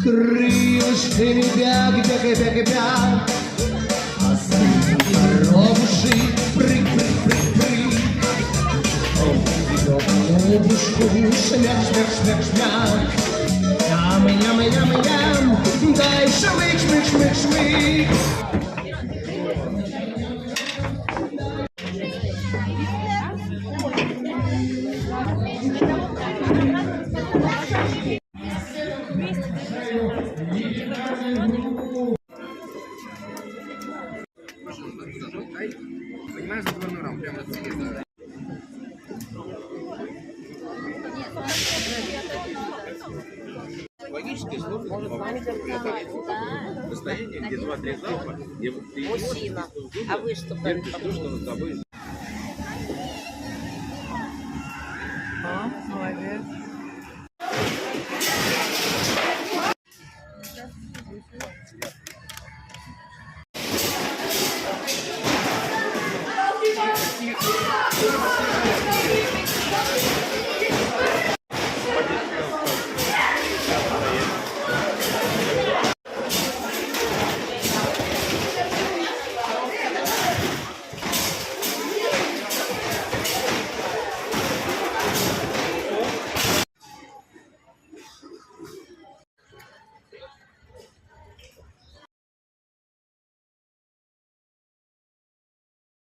Крылышками бяг, бяг, бяг, бяг. А сын воробуши, прыг, прыг, прыг, прыг. Воробушку, шмяк, шмяк, шмяк, шмяк. Ям, ям, ям, ям. Дай шмык, шмык, шмык, шмык. Понимаешь, за двойной прямо от съезда. Логически сложно. Состояние, где 2-3 залпа, где ты Мужчина, а вы что? терпишь то, что над тобой